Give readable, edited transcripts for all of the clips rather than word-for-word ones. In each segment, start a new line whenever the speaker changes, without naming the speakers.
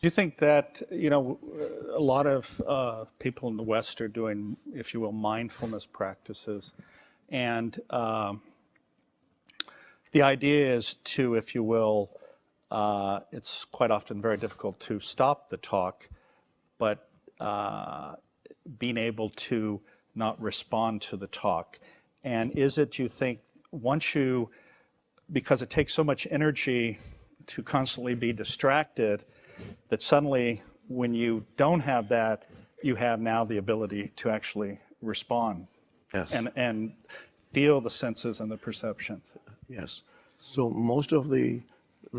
you think that, a lot of people in the West are doing, if you will, mindfulness practices, and the idea is to, if you will, it's quite often very difficult to stop the talk, but being able to not respond to the talk. And is it, you think, because it takes so much energy to constantly be distracted, that suddenly when you don't have that, you have now the ability to actually respond?
Yes.
And feel the senses and the perceptions.
Yes. So most of the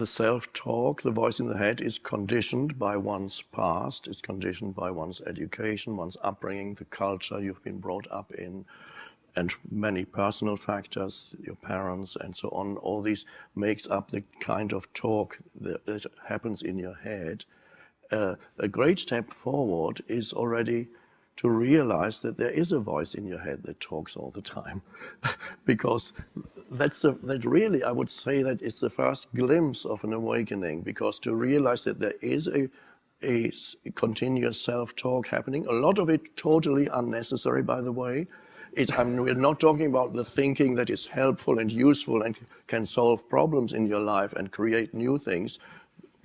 self-talk, the voice in the head, is conditioned by one's past, it's conditioned by one's education, one's upbringing, the culture you've been brought up in, and many personal factors, your parents and so on. All these makes up the kind of talk that happens in your head. A great step forward is already to realize that there is a voice in your head that talks all the time. Because that really, I would say that it's the first glimpse of an awakening, because to realize that there is a continuous self-talk happening, a lot of it totally unnecessary, by the way. We're not talking about the thinking that is helpful and useful and can solve problems in your life and create new things.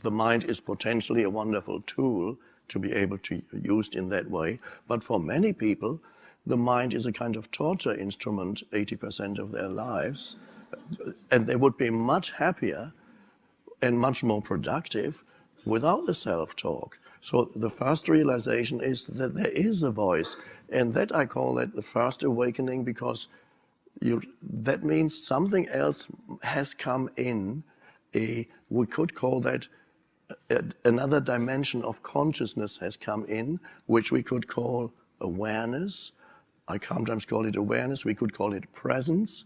The mind is potentially a wonderful tool to be able to use in that way. But for many people, the mind is a kind of torture instrument 80% of their lives. And they would be much happier and much more productive without the self-talk. So the first realization is that there is a voice. And that I call that the first awakening, because that means something else has come in. We could call that another dimension of consciousness has come in, which we could call awareness. I sometimes call it awareness, we could call it presence.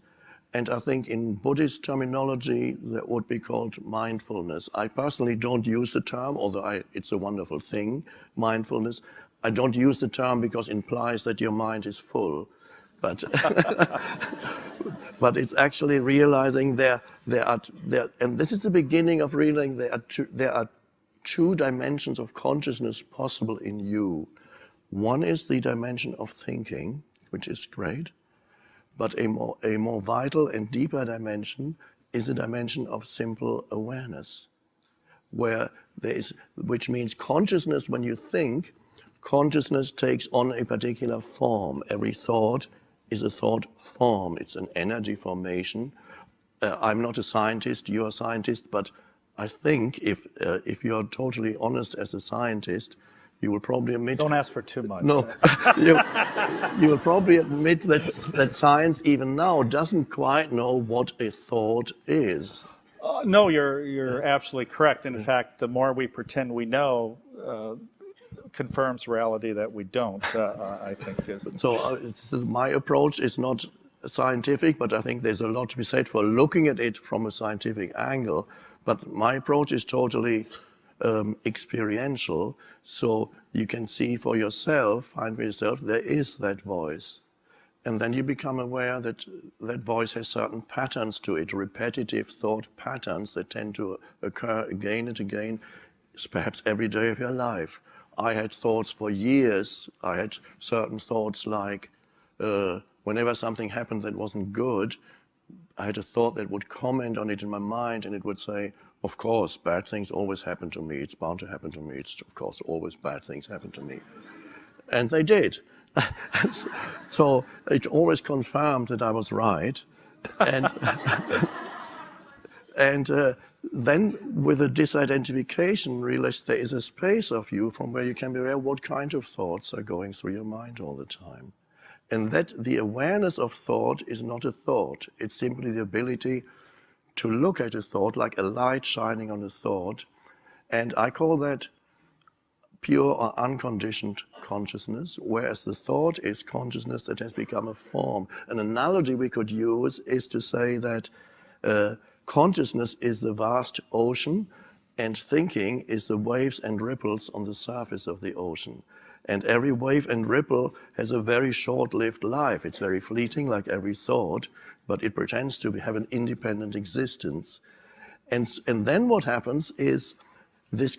And I think in Buddhist terminology, that would be called mindfulness. I personally don't use the term, although it's a wonderful thing, mindfulness. I don't use the term because it implies that your mind is full. But but it's actually realizing there are, and this is the beginning of realizing there are two dimensions of consciousness possible in you. One is the dimension of thinking, which is great, but a more vital and deeper dimension is a dimension of simple awareness, which means consciousness. When you think, consciousness takes on a particular form. Every thought is a thought form. It's an energy formation. I'm not a scientist, you're a scientist, but I think if you're totally honest as a scientist, you will probably admit...
Don't ask for too much.
No, you will probably admit that science even now doesn't quite know what a thought is.
No, you're absolutely correct. In fact, the more we pretend we know, confirms reality that we don't, I think.
So my approach is not scientific, but I think there's a lot to be said for looking at it from a scientific angle. But my approach is totally experiential, so you can see for yourself, find for yourself, there is that voice. And then you become aware that that voice has certain patterns to it, repetitive thought patterns that tend to occur again and again, perhaps every day of your life. I had thoughts for years. I had certain thoughts like, whenever something happened that wasn't good, I had a thought that would comment on it in my mind, and it would say, of course, bad things always happen to me. It's bound to happen to me. It's, of course, always bad things happen to me. And they did. So it always confirmed that I was right. And, then with a disidentification, realize there is a space of you from where you can be aware what kind of thoughts are going through your mind all the time. And that the awareness of thought is not a thought. It's simply the ability to look at a thought like a light shining on a thought. And I call that pure or unconditioned consciousness, whereas the thought is consciousness that has become a form. An analogy we could use is to say that consciousness is the vast ocean, and thinking is the waves and ripples on the surface of the ocean. And every wave and ripple has a very short-lived life. It's very fleeting, like every thought, but it pretends to have an independent existence. And then what happens is this